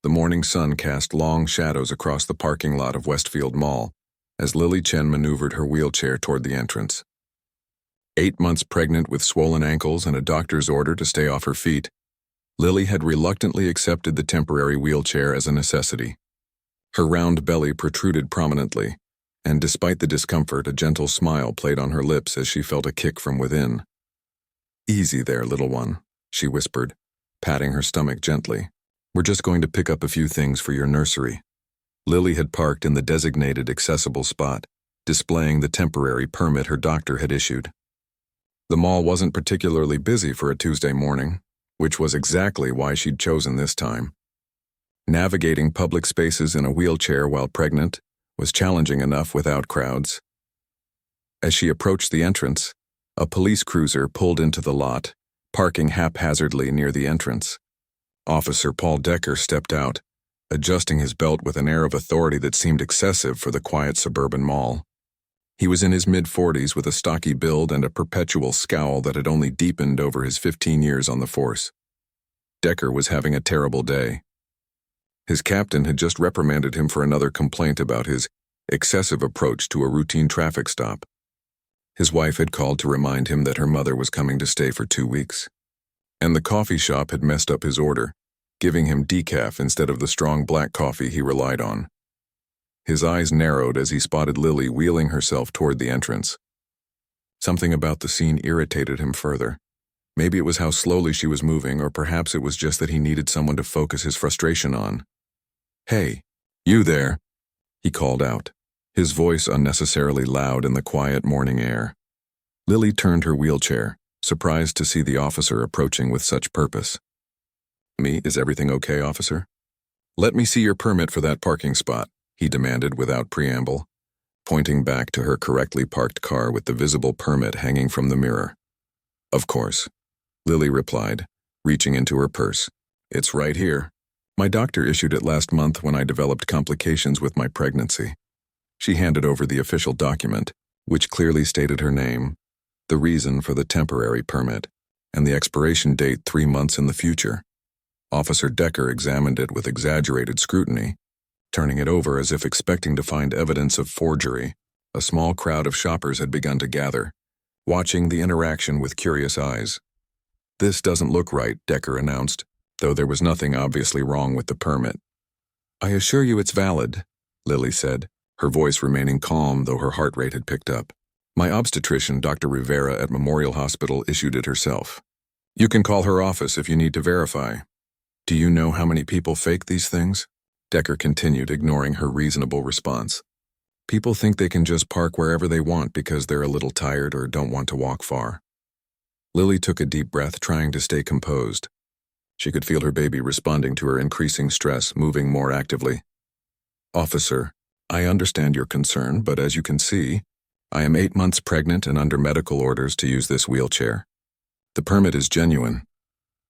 The morning sun cast long shadows across the parking lot of Westfield Mall as Lily Chen maneuvered her wheelchair toward the entrance. 8 months pregnant with swollen ankles and a doctor's order to stay off her feet, Lily had reluctantly accepted the temporary wheelchair as a necessity. Her round belly protruded prominently, and despite the discomfort, a gentle smile played on her lips as she felt a kick from within. "Easy there, little one," she whispered, patting her stomach gently. "We're just going to pick up a few things for your nursery." Lily had parked in the designated accessible spot, displaying the temporary permit her doctor had issued. The mall wasn't particularly busy for a Tuesday morning, which was exactly why she'd chosen this time. Navigating public spaces in a wheelchair while pregnant was challenging enough without crowds. As she approached the entrance, a police cruiser pulled into the lot, parking haphazardly near the entrance. Officer Paul Decker stepped out, adjusting his belt with an air of authority that seemed excessive for the quiet suburban mall. He was in his mid-40s with a stocky build and a perpetual scowl that had only deepened over his 15 years on the force. Decker was having a terrible day. His captain had just reprimanded him for another complaint about his excessive approach to a routine traffic stop. His wife had called to remind him that her mother was coming to stay for 2 weeks. And the coffee shop had messed up his order, giving him decaf instead of the strong black coffee he relied on. His eyes narrowed as he spotted Lily wheeling herself toward the entrance. Something about the scene irritated him further. Maybe it was how slowly she was moving, or perhaps it was just that he needed someone to focus his frustration on. "Hey, you there," he called out, his voice unnecessarily loud in the quiet morning air. Lily turned her wheelchair, surprised to see the officer approaching with such purpose. "Me, is everything okay, officer?" "Let me see your permit for that parking spot," he demanded without preamble, pointing back to her correctly parked car with the visible permit hanging from the mirror. "Of course," Lily replied, reaching into her purse. "It's right here. My doctor issued it last month when I developed complications with my pregnancy." She handed over the official document, which clearly stated her name, the reason for the temporary permit, and the expiration date 3 months in the future. Officer Decker examined it with exaggerated scrutiny, turning it over as if expecting to find evidence of forgery. A small crowd of shoppers had begun to gather, watching the interaction with curious eyes. "This doesn't look right," Decker announced, though there was nothing obviously wrong with the permit. "I assure you it's valid," Lily said, her voice remaining calm though her heart rate had picked up. "My obstetrician, Dr. Rivera at Memorial Hospital, issued it herself. You can call her office if you need to verify." "Do you know how many people fake these things?" Decker continued, ignoring her reasonable response. "People think they can just park wherever they want because they're a little tired or don't want to walk far." Lily took a deep breath, trying to stay composed. She could feel her baby responding to her increasing stress, moving more actively. "Officer, I understand your concern, but as you can see, I am 8 months pregnant and under medical orders to use this wheelchair. The permit is genuine."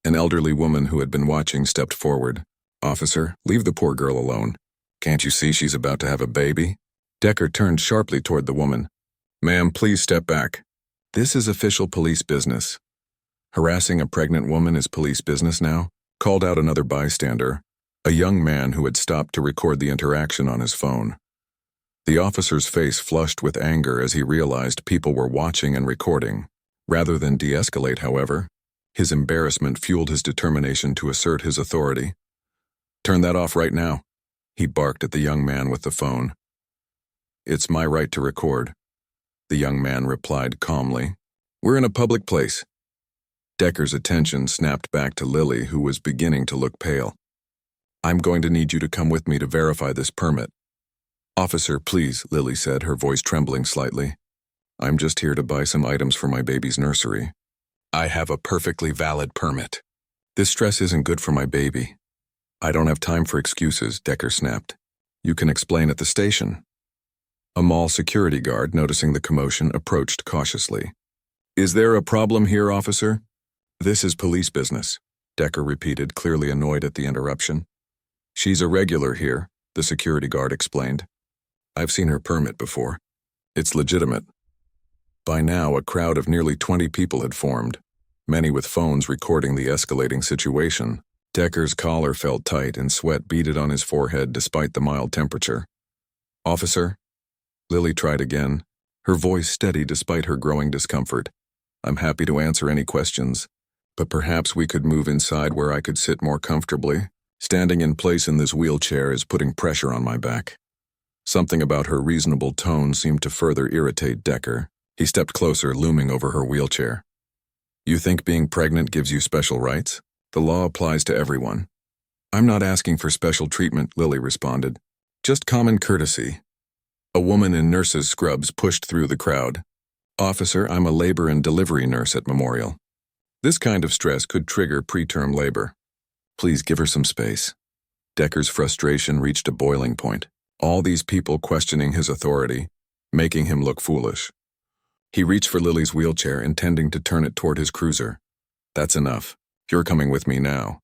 An elderly woman who had been watching stepped forward. "Officer, leave the poor girl alone. Can't you see she's about to have a baby?" Decker turned sharply toward the woman. "Ma'am, please step back. This is official police business." "Harassing a pregnant woman is police business now?" called out another bystander, a young man who had stopped to record the interaction on his phone. The officer's face flushed with anger as he realized people were watching and recording. Rather than de-escalate, however, his embarrassment fueled his determination to assert his authority. "Turn that off right now," he barked at the young man with the phone. "It's my right to record," the young man replied calmly. "We're in a public place." Decker's attention snapped back to Lily, who was beginning to look pale. "I'm going to need you to come with me to verify this permit." "Officer, please," Lily said, her voice trembling slightly. "I'm just here to buy some items for my baby's nursery. I have a perfectly valid permit. This stress isn't good for my baby." "I don't have time for excuses," Decker snapped. "You can explain at the station." A mall security guard, noticing the commotion, approached cautiously. "Is there a problem here, officer?" "This is police business," Decker repeated, clearly annoyed at the interruption. "She's a regular here," the security guard explained. "I've seen her permit before. It's legitimate." By now, a crowd of nearly 20 people had formed, many with phones recording the escalating situation. Decker's collar felt tight and sweat beaded on his forehead despite the mild temperature. "Officer?" Lily tried again, her voice steady despite her growing discomfort. "I'm happy to answer any questions, but perhaps we could move inside where I could sit more comfortably. Standing in place in this wheelchair is putting pressure on my back." Something about her reasonable tone seemed to further irritate Decker. He stepped closer, looming over her wheelchair. "You think being pregnant gives you special rights? The law applies to everyone." "I'm not asking for special treatment," Lily responded. "Just common courtesy." A woman in nurse's scrubs pushed through the crowd. "Officer, I'm a labor and delivery nurse at Memorial. This kind of stress could trigger preterm labor. Please give her some space." Decker's frustration reached a boiling point. All these people questioning his authority, making him look foolish. He reached for Lily's wheelchair, intending to turn it toward his cruiser. "That's enough. You're coming with me now."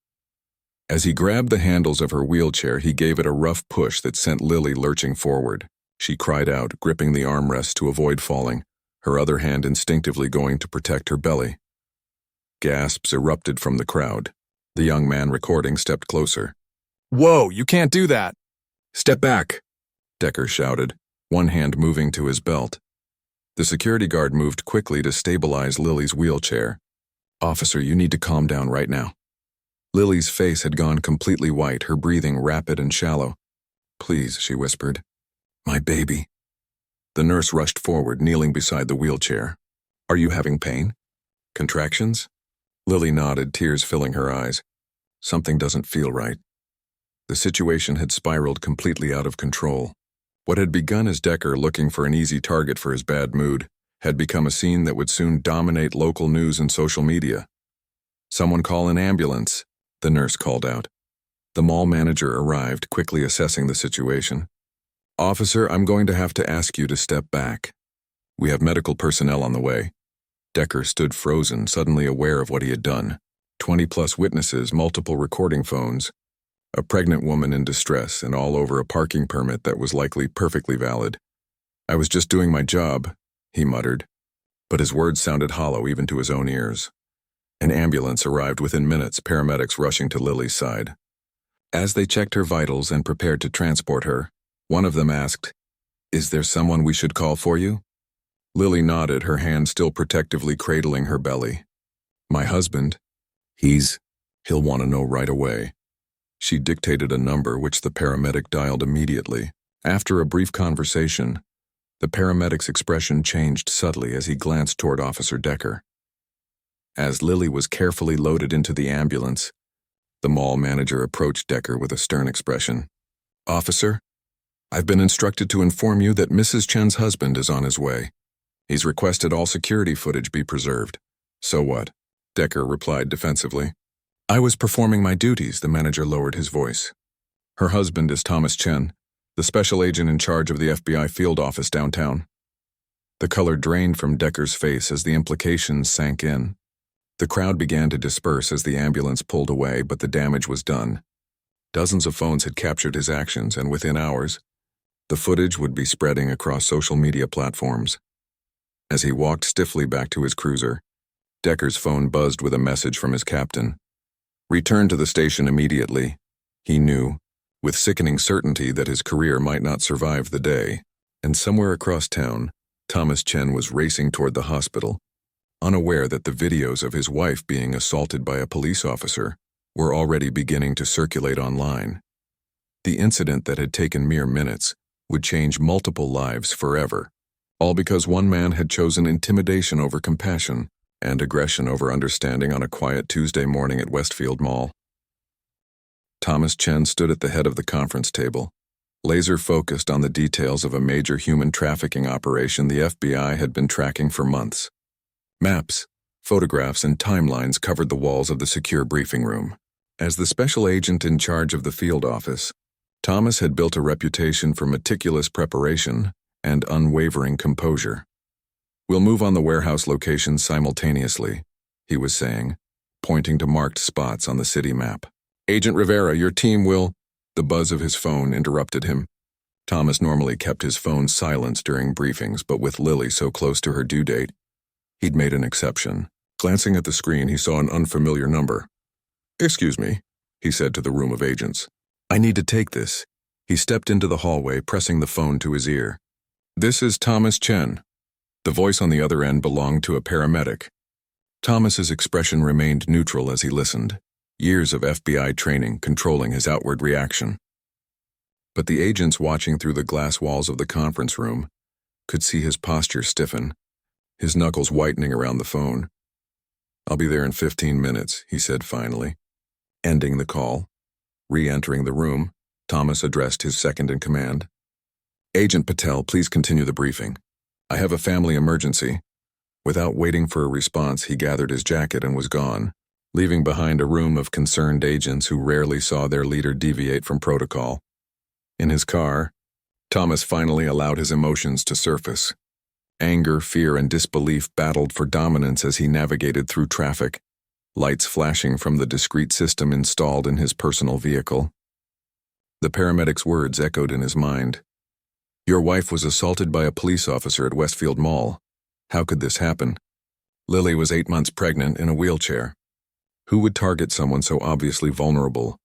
As he grabbed the handles of her wheelchair, he gave it a rough push that sent Lily lurching forward. She cried out, gripping the armrest to avoid falling, her other hand instinctively going to protect her belly. Gasps erupted from the crowd. The young man recording stepped closer. "Whoa, you can't do that!" "Step back," Decker shouted, one hand moving to his belt. The security guard moved quickly to stabilize Lily's wheelchair. "Officer, you need to calm down right now." Lily's face had gone completely white, her breathing rapid and shallow. "Please," she whispered. "My baby." The nurse rushed forward, kneeling beside the wheelchair. "Are you having pain? Contractions?" Lily nodded, tears filling her eyes. "Something doesn't feel right." The situation had spiraled completely out of control. What had begun as Decker looking for an easy target for his bad mood had become a scene that would soon dominate local news and social media. "Someone call an ambulance," the nurse called out. The mall manager arrived, quickly assessing the situation. "Officer, I'm going to have to ask you to step back. We have medical personnel on the way." Decker stood frozen, suddenly aware of what he had done. 20-plus witnesses, multiple recording phones, a pregnant woman in distress, and all over a parking permit that was likely perfectly valid. "I was just doing my job," he muttered, but his words sounded hollow even to his own ears. An ambulance arrived within minutes, paramedics rushing to Lily's side. As they checked her vitals and prepared to transport her, one of them asked, "Is there someone we should call for you?" Lily nodded, her hand still protectively cradling her belly. "My husband. He'll want to know right away." She dictated a number which the paramedic dialed immediately. After a brief conversation, the paramedic's expression changed subtly as he glanced toward Officer Decker. As Lily was carefully loaded into the ambulance, the mall manager approached Decker with a stern expression. "Officer, I've been instructed to inform you that Mrs. Chen's husband is on his way. He's requested all security footage be preserved." "So what?" Decker replied defensively. "I was performing my duties," the manager lowered his voice. "Her husband is Thomas Chen, the special agent in charge of the FBI field office downtown." The color drained from Decker's face as the implications sank in. The crowd began to disperse as the ambulance pulled away, but the damage was done. Dozens of phones had captured his actions, and within hours, the footage would be spreading across social media platforms. As he walked stiffly back to his cruiser, Decker's phone buzzed with a message from his captain. Return to the station immediately. He knew, with sickening certainty, that his career might not survive the day, and somewhere across town, Thomas Chen was racing toward the hospital, unaware that the videos of his wife being assaulted by a police officer were already beginning to circulate online. The incident that had taken mere minutes would change multiple lives forever, all because one man had chosen intimidation over compassion and aggression over understanding on a quiet Tuesday morning at Westfield Mall. Thomas Chen stood at the head of the conference table, laser-focused on the details of a major human trafficking operation the FBI had been tracking for months. Maps, photographs, and timelines covered the walls of the secure briefing room. As the special agent in charge of the field office, Thomas had built a reputation for meticulous preparation and unwavering composure. "We'll move on the warehouse locations simultaneously," he was saying, pointing to marked spots on the city map. "Agent Rivera, your team will—" The buzz of his phone interrupted him. Thomas normally kept his phone silenced during briefings, but with Lily so close to her due date, he'd made an exception. Glancing at the screen, he saw an unfamiliar number. "Excuse me, he said to the room of agents. "I need to take this." He stepped into the hallway, pressing the phone to his ear. "This is Thomas Chen." The voice on the other end belonged to a paramedic. Thomas's expression remained neutral as he listened, years of FBI training controlling his outward reaction. But the agents watching through the glass walls of the conference room could see his posture stiffen, his knuckles whitening around the phone. "I'll be there in 15 minutes, he said finally. Ending the call, re-entering the room, Thomas addressed his second-in-command. "Agent Patel, please continue the briefing. I have a family emergency." Without waiting for a response, he gathered his jacket and was gone, leaving behind a room of concerned agents who rarely saw their leader deviate from protocol. In his car, Thomas finally allowed his emotions to surface. Anger, fear, and disbelief battled for dominance as he navigated through traffic, lights flashing from the discreet system installed in his personal vehicle. The paramedic's words echoed in his mind. "Your wife was assaulted by a police officer at Westfield Mall. How could this happen? Lily was 8 months pregnant in a wheelchair. Who would target someone so obviously vulnerable?"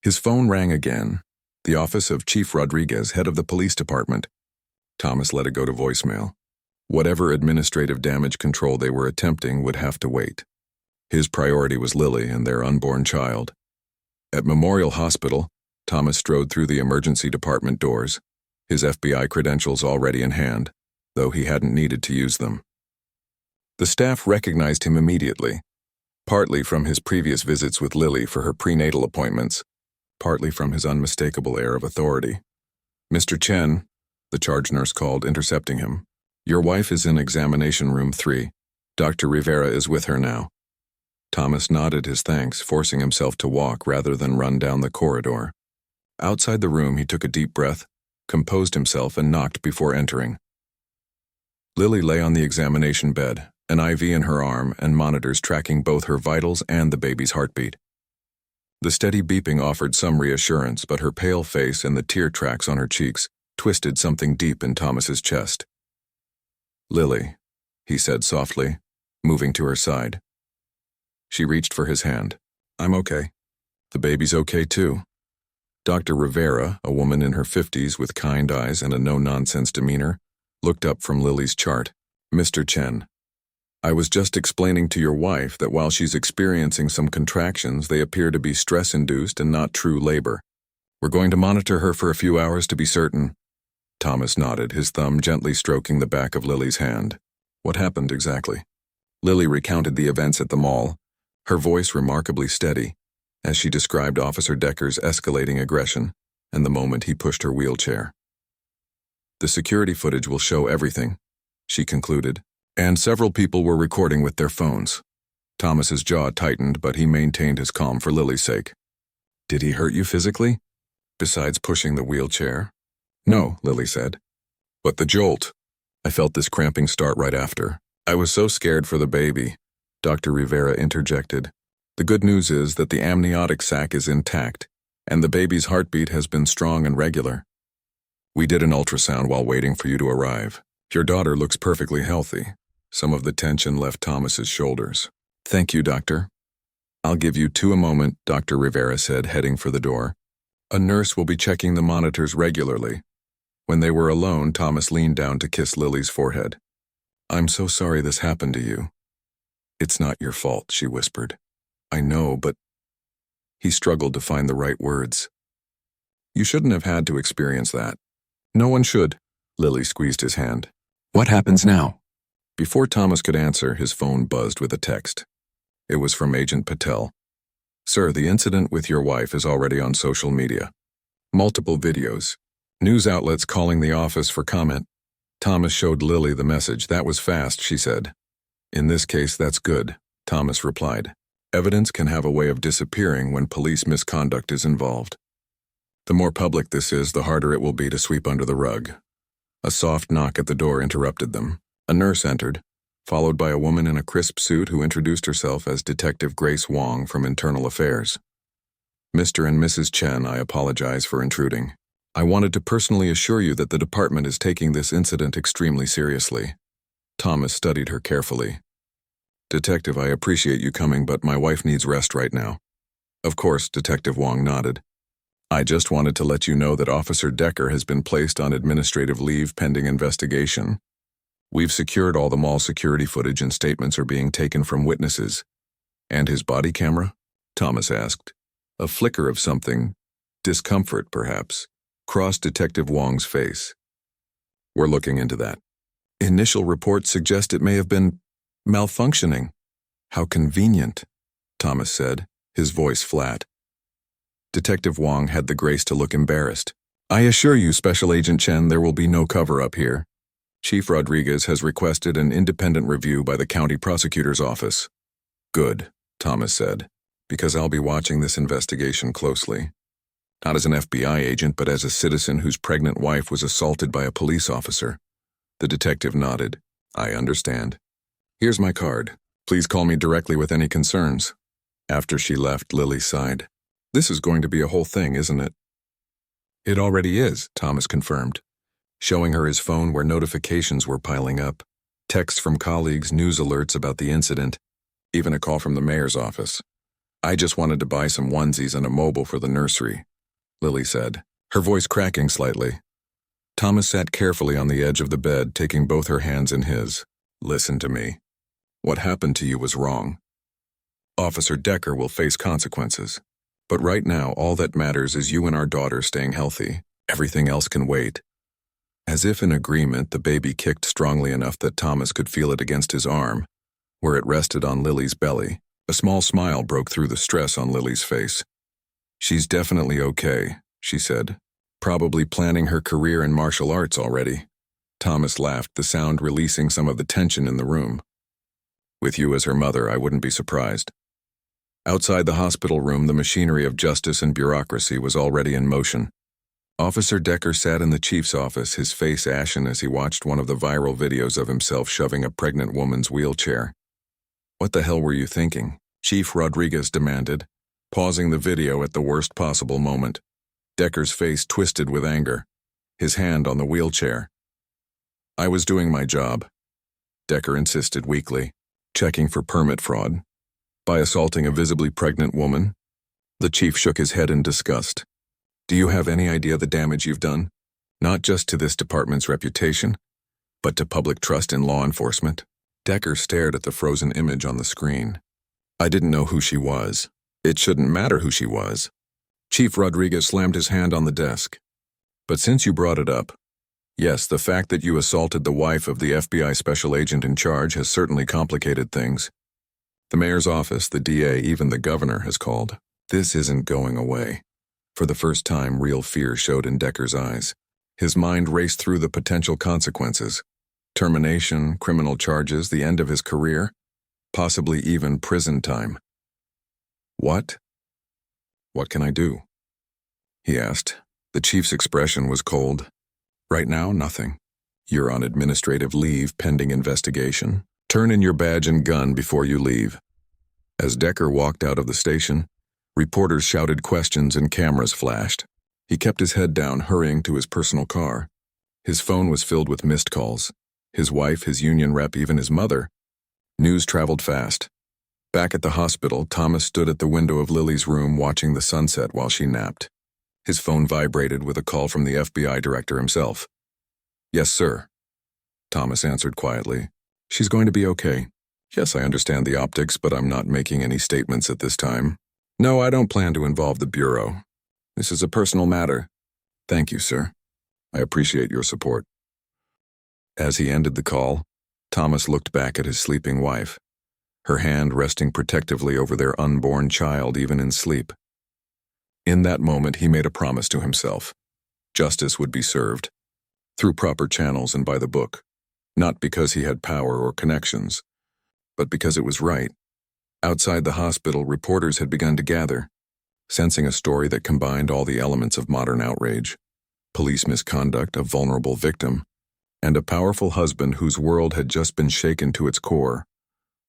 His phone rang again. The office of Chief Rodriguez, head of the police department. Thomas let it go to voicemail. Whatever administrative damage control they were attempting would have to wait. His priority was Lily and their unborn child. At Memorial Hospital, Thomas strode through the emergency department doors, his FBI credentials already in hand, though he hadn't needed to use them. The staff recognized him immediately, partly from his previous visits with Lily for her prenatal appointments, partly from his unmistakable air of authority. "Mr. Chen," the charge nurse called, intercepting him. "Your wife is in examination room 3. Dr. Rivera is with her now." Thomas nodded his thanks, forcing himself to walk rather than run down the corridor. Outside the room, he took a deep breath, composed himself, and knocked before entering. Lily lay on the examination bed, an IV in her arm and monitors tracking both her vitals and the baby's heartbeat. The steady beeping offered some reassurance, but her pale face and the tear tracks on her cheeks twisted something deep in Thomas's chest. "Lily," he said softly, moving to her side. She reached for his hand. "I'm okay. The baby's okay too." Dr. Rivera, a woman in her 50s with kind eyes and a no-nonsense demeanor, looked up from Lily's chart. "Mr. Chen, I was just explaining to your wife that while she's experiencing some contractions, they appear to be stress-induced and not true labor. We're going to monitor her for a few hours to be certain." Thomas nodded, his thumb gently stroking the back of Lily's hand. "What happened exactly?" Lily recounted the events at the mall, her voice remarkably steady, as she described Officer Decker's escalating aggression and the moment he pushed her wheelchair. "The security footage will show everything," she concluded, "and several people were recording with their phones." Thomas's jaw tightened, but he maintained his calm for Lily's sake. "Did he hurt you physically, besides pushing the wheelchair?" "No," Lily said. "But the jolt. I felt this cramping start right after. I was so scared for the baby," Dr. Rivera interjected. "The good news is that the amniotic sac is intact, and the baby's heartbeat has been strong and regular. We did an ultrasound while waiting for you to arrive. Your daughter looks perfectly healthy." Some of the tension left Thomas's shoulders. "Thank you, doctor." "I'll give you a moment," Dr. Rivera said, heading for the door. "A nurse will be checking the monitors regularly." When they were alone, Thomas leaned down to kiss Lily's forehead. "I'm so sorry this happened to you." "It's not your fault," she whispered. "I know, but—" He struggled to find the right words. "You shouldn't have had to experience that." "No one should." Lily squeezed his hand. "What happens now?" Before Thomas could answer, his phone buzzed with a text. It was from Agent Patel. "Sir, the incident with your wife is already on social media. Multiple videos. News outlets calling the office for comment." Thomas showed Lily the message. "That was fast," she said. "In this case, that's good," Thomas replied. "Evidence can have a way of disappearing when police misconduct is involved. The more public this is, the harder it will be to sweep under the rug." A soft knock at the door interrupted them. A nurse entered, followed by a woman in a crisp suit who introduced herself as Detective Grace Wong from Internal Affairs. "Mr. and Mrs. Chen, I apologize for intruding. I wanted to personally assure you that the department is taking this incident extremely seriously." Thomas studied her carefully. "Detective, I appreciate you coming, but my wife needs rest right now." Of course, Detective Wong nodded. I just wanted to let you know that Officer Decker has been placed on administrative leave pending investigation. We've secured all the mall security footage and statements are being taken from witnesses. And his body camera? Thomas asked. A flicker of something, discomfort perhaps, crossed Detective Wong's face. We're looking into that. Initial reports suggest it may have been malfunctioning. How convenient, Thomas said, his voice flat. Detective Wong had the grace to look embarrassed. I assure you, Special Agent Chen, there will be no cover-up here. Chief Rodriguez has requested an independent review by the county prosecutor's office. Good, Thomas said, because I'll be watching this investigation closely. Not as an FBI agent, but as a citizen whose pregnant wife was assaulted by a police officer. The detective nodded. I understand. Here's my card. Please call me directly with any concerns. After she left, Lily sighed. This is going to be a whole thing, isn't it? It already is, Thomas confirmed, showing her his phone where notifications were piling up. Texts from colleagues, news alerts about the incident, even a call from the mayor's office. I just wanted to buy some onesies and a mobile for the nursery, Lily said, her voice cracking slightly. Thomas sat carefully on the edge of the bed, taking both her hands in his. Listen to me. What happened to you was wrong. Officer Decker will face consequences. But right now, all that matters is you and our daughter staying healthy. Everything else can wait. As if in agreement, the baby kicked strongly enough that Thomas could feel it against his arm, where it rested on Lily's belly. A small smile broke through the stress on Lily's face. She's definitely okay, she said. Probably planning her career in martial arts already. Thomas laughed, the sound releasing some of the tension in the room. With you as her mother, I wouldn't be surprised. Outside the hospital room, the machinery of justice and bureaucracy was already in motion. Officer Decker sat in the chief's office, his face ashen as he watched one of the viral videos of himself shoving a pregnant woman's wheelchair. What the hell were you thinking? Chief Rodriguez demanded, pausing the video at the worst possible moment. Decker's face twisted with anger, his hand on the wheelchair. I was doing my job, Decker insisted weakly, checking for permit fraud. By assaulting a visibly pregnant woman? The chief shook his head in disgust. Do you have any idea the damage you've done? Not just to this department's reputation, but to public trust in law enforcement? Decker stared at the frozen image on the screen. I didn't know who she was. It shouldn't matter who she was. Chief Rodriguez slammed his hand on the desk. But since you brought it up, yes, the fact that you assaulted the wife of the FBI special agent in charge has certainly complicated things. The mayor's office, the DA, even the governor has called. This isn't going away. For the first time, real fear showed in Decker's eyes. His mind raced through the potential consequences. Termination, criminal charges, the end of his career, possibly even prison time. What? What can I do? He asked. The chief's expression was cold. Right now, nothing. You're on administrative leave pending investigation. Turn in your badge and gun before you leave. As Decker walked out of the station, reporters shouted questions and cameras flashed. He kept his head down, hurrying to his personal car. His phone was filled with missed calls. His wife, his union rep, even his mother. News traveled fast. Back at the hospital, Thomas stood at the window of Lily's room watching the sunset while she napped. His phone vibrated with a call from the FBI director himself. Yes, sir. Thomas answered quietly. She's going to be okay. Yes, I understand the optics, but I'm not making any statements at this time. No, I don't plan to involve the Bureau. This is a personal matter. Thank you, sir. I appreciate your support. As he ended the call, Thomas looked back at his sleeping wife, her hand resting protectively over their unborn child even in sleep. In that moment, he made a promise to himself. Justice would be served, through proper channels and by the book. Not because he had power or connections, but because it was right. Outside the hospital, reporters had begun to gather, sensing a story that combined all the elements of modern outrage: police misconduct, a vulnerable victim, and a powerful husband whose world had just been shaken to its core.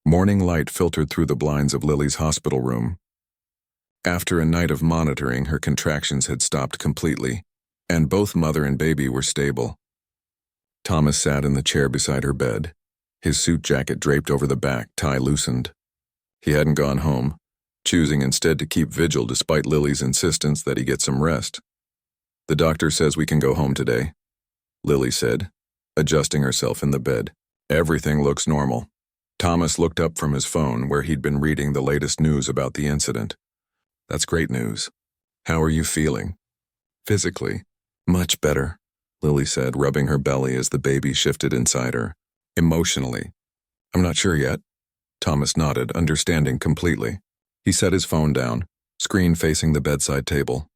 Morning light filtered through the blinds of Lily's hospital room. After a night of monitoring, her contractions had stopped completely, and both mother and baby were stable. Thomas sat in the chair beside her bed, his suit jacket draped over the back, tie loosened. He hadn't gone home, choosing instead to keep vigil despite Lily's insistence that he get some rest. "The doctor says we can go home today," Lily said, adjusting herself in the bed. "Everything looks normal." Thomas looked up from his phone where he'd been reading the latest news about the incident. "That's great news. How are you feeling?" "Physically, much better," Lily said, rubbing her belly as the baby shifted inside her. "Emotionally, I'm not sure yet." Thomas nodded, understanding completely. He set his phone down, screen facing the bedside table.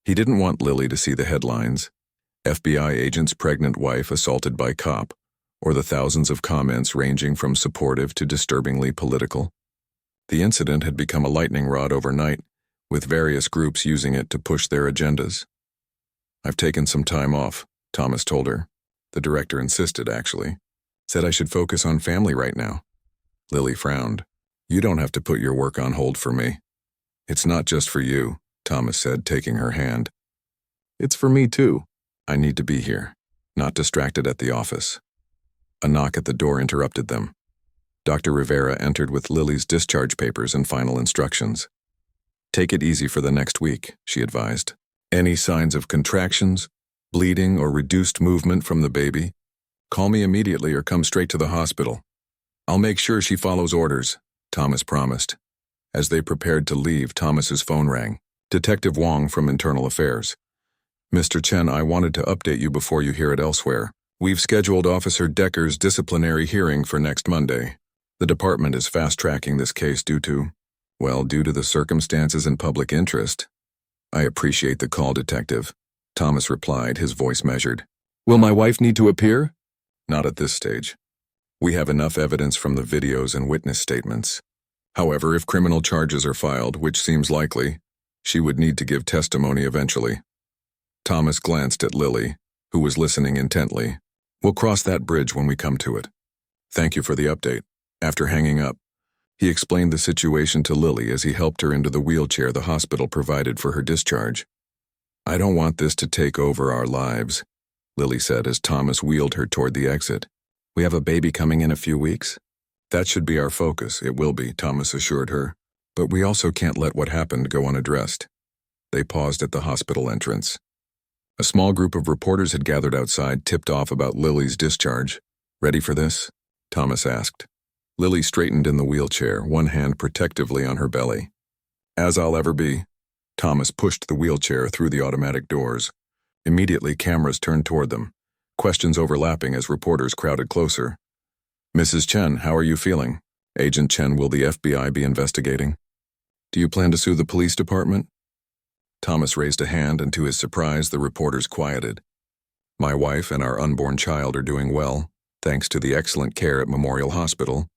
He didn't want Lily to see the headlines, "FBI agent's pregnant wife assaulted by cop," or the thousands of comments ranging from supportive to disturbingly political. The incident had become a lightning rod overnight, with various groups using it to push their agendas. "I've taken some time off," Thomas told her. The director insisted, actually. "Said I should focus on family right now." Lily frowned. "You don't have to put your work on hold for me." "It's not just for you," Thomas said, taking her hand. "It's for me too. I need to be here, not distracted at the office." A knock at the door interrupted them. Dr. Rivera entered with Lily's discharge papers and final instructions. "Take it easy for the next week," she advised. "Any signs of contractions, bleeding, or reduced movement from the baby? Call me immediately or come straight to the hospital. I'll make sure she follows orders," Thomas promised. As they prepared to leave, Thomas's phone rang. Detective Wong from Internal Affairs. "Mr. Chen, I wanted to update you before you hear it elsewhere. We've scheduled Officer Decker's disciplinary hearing for next Monday. The department is fast-tracking this case due to the circumstances and public interest." "I appreciate the call, Detective," Thomas replied, his voice measured. "Will my wife need to appear?" "Not at this stage. We have enough evidence from the videos and witness statements. However, if criminal charges are filed, which seems likely, she would need to give testimony eventually." Thomas glanced at Lily, who was listening intently. "We'll cross that bridge when we come to it. Thank you for the update." After hanging up, he explained the situation to Lily as he helped her into the wheelchair the hospital provided for her discharge. "I don't want this to take over our lives," Lily said as Thomas wheeled her toward the exit. "We have a baby coming in a few weeks." "That should be our focus." "It will be," Thomas assured her. "But we also can't let what happened go unaddressed." They paused at the hospital entrance. A small group of reporters had gathered outside, tipped off about Lily's discharge. "Ready for this?" Thomas asked. Lily straightened in the wheelchair, one hand protectively on her belly. "As I'll ever be." Thomas pushed the wheelchair through the automatic doors. Immediately, cameras turned toward them, questions overlapping as reporters crowded closer. "Mrs. Chen, how are you feeling? Agent Chen, will the FBI be investigating? Do you plan to sue the police department?" Thomas raised a hand, and to his surprise, the reporters quieted. "My wife and our unborn child are doing well, thanks to the excellent care at Memorial Hospital.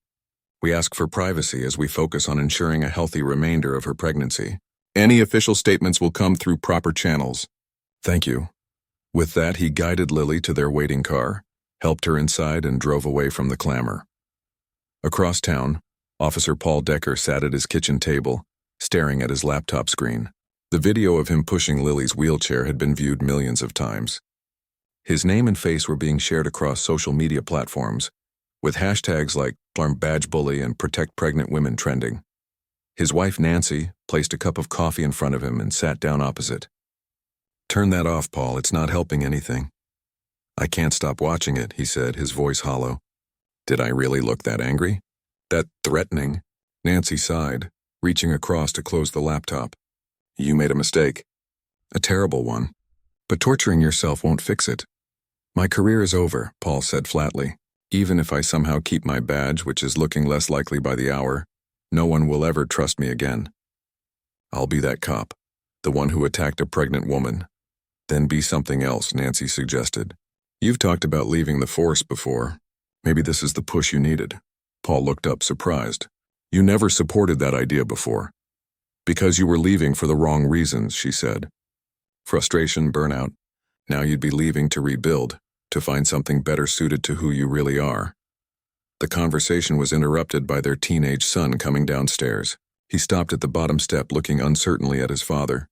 We ask for privacy as we focus on ensuring a healthy remainder of her pregnancy. Any official statements will come through proper channels." "Thank you." With that, he guided Lily to their waiting car, helped her inside, and drove away from the clamor. Across town, Officer Paul Decker sat at his kitchen table, staring at his laptop screen. The video of him pushing Lily's wheelchair had been viewed millions of times. His name and face were being shared across social media platforms, with hashtags like #BadgeBully and Protect Pregnant Women trending. His wife, Nancy, placed a cup of coffee in front of him and sat down opposite. "Turn that off, Paul. It's not helping anything." "I can't stop watching it," he said, his voice hollow. "Did I really look that angry? That threatening?" Nancy sighed, reaching across to close the laptop. "You made a mistake." "A terrible one. But torturing yourself won't fix it." "My career is over," Paul said flatly. "Even if I somehow keep my badge, which is looking less likely by the hour, no one will ever trust me again. I'll be that cop, the one who attacked a pregnant woman." "Then be something else," Nancy suggested. "You've talked about leaving the force before. Maybe this is the push you needed." Paul looked up, surprised. "You never supported that idea before." "Because you were leaving for the wrong reasons," she said. "Frustration, burnout. Now you'd be leaving to rebuild, to find something better suited to who you really are." The conversation was interrupted by their teenage son coming downstairs. He stopped at the bottom step, looking uncertainly at his father.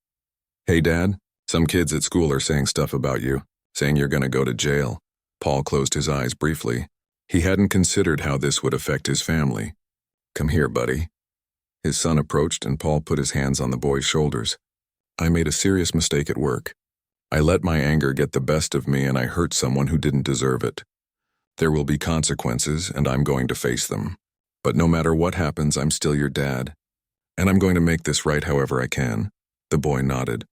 "Hey, Dad, some kids at school are saying stuff about you, saying you're gonna go to jail." Paul closed his eyes briefly. He hadn't considered how this would affect his family. "Come here, buddy." His son approached and Paul put his hands on the boy's shoulders. I made a serious mistake at work. I let my anger get the best of me and I hurt someone who didn't deserve it. There will be consequences and I'm going to face them. But no matter what happens, I'm still your dad. And I'm going to make this right however I can. The boy nodded,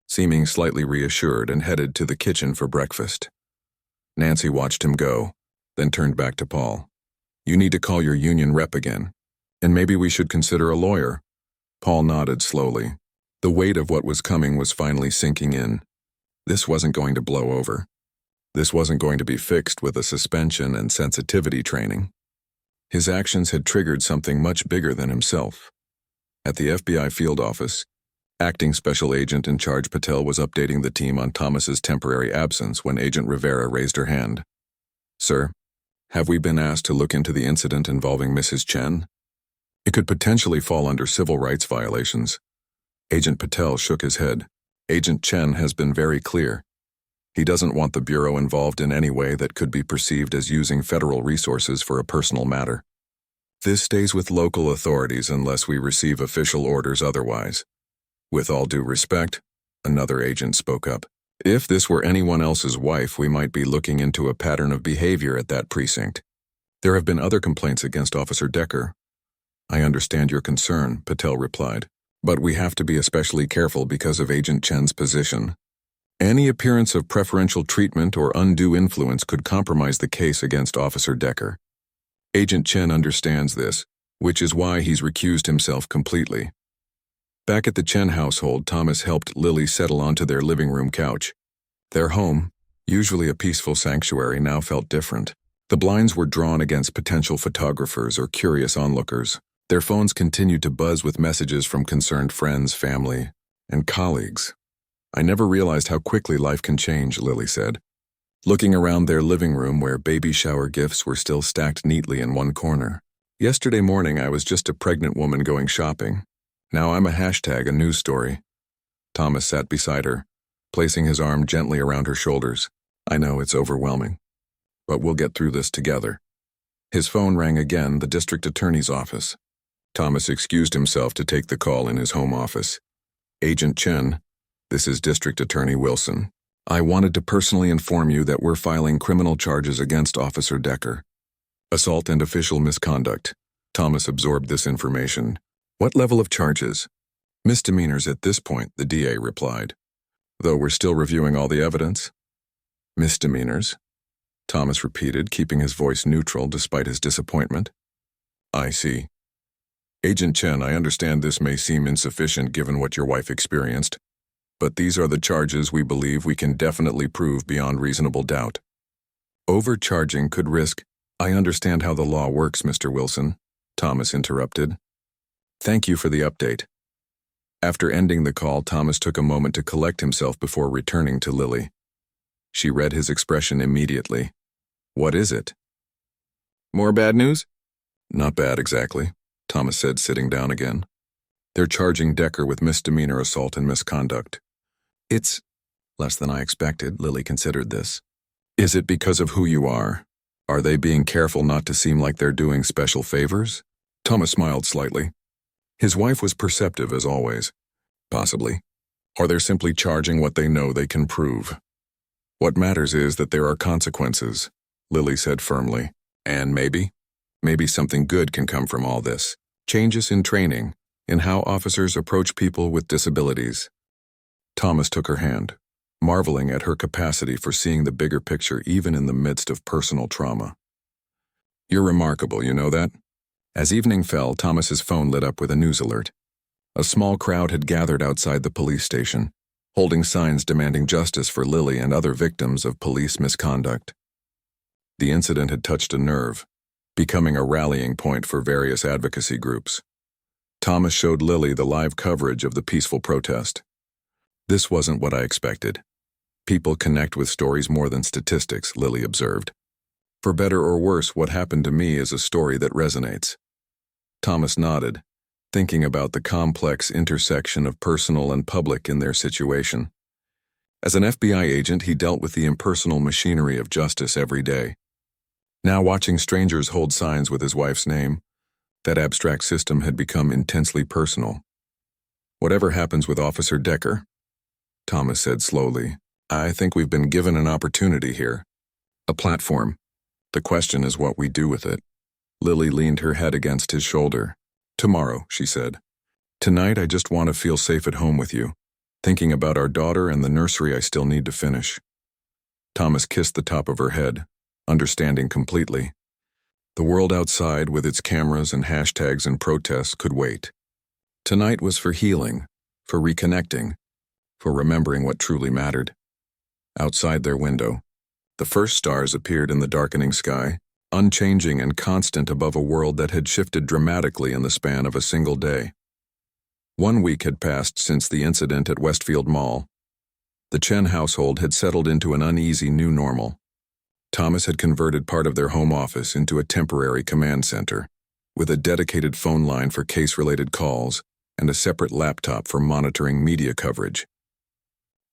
seeming slightly reassured, and headed to the kitchen for breakfast. Nancy watched him go, then turned back to Paul. You need to call your union rep again. And maybe we should consider a lawyer. Paul nodded slowly. The weight of what was coming was finally sinking in. This wasn't going to blow over. This wasn't going to be fixed with a suspension and sensitivity training. His actions had triggered something much bigger than himself. At the FBI field office, Acting Special Agent in charge Patel was updating the team on Thomas's temporary absence when Agent Rivera raised her hand. Sir, have we been asked to look into the incident involving Mrs. Chen? It could potentially fall under civil rights violations. Agent Patel shook his head. Agent Chen has been very clear. He doesn't want the Bureau involved in any way that could be perceived as using federal resources for a personal matter. This stays with local authorities unless we receive official orders otherwise. With all due respect, another agent spoke up. If this were anyone else's wife, we might be looking into a pattern of behavior at that precinct. There have been other complaints against Officer Decker. I understand your concern, Patel replied, but we have to be especially careful because of Agent Chen's position. Any appearance of preferential treatment or undue influence could compromise the case against Officer Decker. Agent Chen understands this, which is why he's recused himself completely. Back at the Chen household, Thomas helped Lily settle onto their living room couch. Their home, usually a peaceful sanctuary, now felt different. The blinds were drawn against potential photographers or curious onlookers. Their phones continued to buzz with messages from concerned friends, family, and colleagues. I never realized how quickly life can change, Lily said, looking around their living room where baby shower gifts were still stacked neatly in one corner. Yesterday morning I was just a pregnant woman going shopping. Now I'm a news story. Thomas sat beside her, placing his arm gently around her shoulders. I know it's overwhelming, but we'll get through this together. His phone rang again, the district attorney's office. Thomas excused himself to take the call in his home office. Agent Chen, this is District Attorney Wilson. I wanted to personally inform you that we're filing criminal charges against Officer Decker. Assault and official misconduct. Thomas absorbed this information. What level of charges? Misdemeanors at this point, the DA replied. Though we're still reviewing all the evidence. Misdemeanors? Thomas repeated, keeping his voice neutral despite his disappointment. I see. Agent Chen, I understand this may seem insufficient given what your wife experienced, but these are the charges we believe we can definitely prove beyond reasonable doubt. Overcharging could risk. I understand how the law works, Mr. Wilson, Thomas interrupted. Thank you for the update. After ending the call, Thomas took a moment to collect himself before returning to Lily. She read his expression immediately. What is it? More bad news? Not bad exactly, Thomas said, sitting down again. They're charging Decker with misdemeanor assault and misconduct. It's less than I expected, Lily considered this. Is it because of who you are? Are they being careful not to seem like they're doing special favors? Thomas smiled slightly. His wife was perceptive as always. Possibly. Or they're simply charging what they know they can prove. What matters is that there are consequences, Lily said firmly. And maybe something good can come from all this. Changes in training, in how officers approach people with disabilities. Thomas took her hand, marveling at her capacity for seeing the bigger picture even in the midst of personal trauma. You're remarkable, you know that? As evening fell, Thomas's phone lit up with a news alert. A small crowd had gathered outside the police station, holding signs demanding justice for Lily and other victims of police misconduct. The incident had touched a nerve, becoming a rallying point for various advocacy groups. Thomas showed Lily the live coverage of the peaceful protest. This wasn't what I expected. People connect with stories more than statistics, Lily observed. For better or worse, what happened to me is a story that resonates. Thomas nodded, thinking about the complex intersection of personal and public in their situation. As an FBI agent, he dealt with the impersonal machinery of justice every day. Now watching strangers hold signs with his wife's name, That abstract system had become intensely personal. "Whatever happens with Officer Decker," Thomas said slowly, "I think we've been given an opportunity here. A platform. The question is what we do with it." Lily leaned her head against his shoulder. "Tomorrow," she said. "Tonight I just want to feel safe at home with you, thinking about our daughter and the nursery I still need to finish." Thomas kissed the top of her head, understanding completely. The world outside, with its cameras and hashtags and protests, could wait. Tonight was for healing, for reconnecting, for remembering what truly mattered. Outside their window, the first stars appeared in the darkening sky, unchanging and constant above a world that had shifted dramatically in the span of a single day. 1 week had passed since the incident at Westfield Mall. The Chen household had settled into an uneasy new normal. Thomas had converted part of their home office into a temporary command center, with a dedicated phone line for case-related calls and a separate laptop for monitoring media coverage.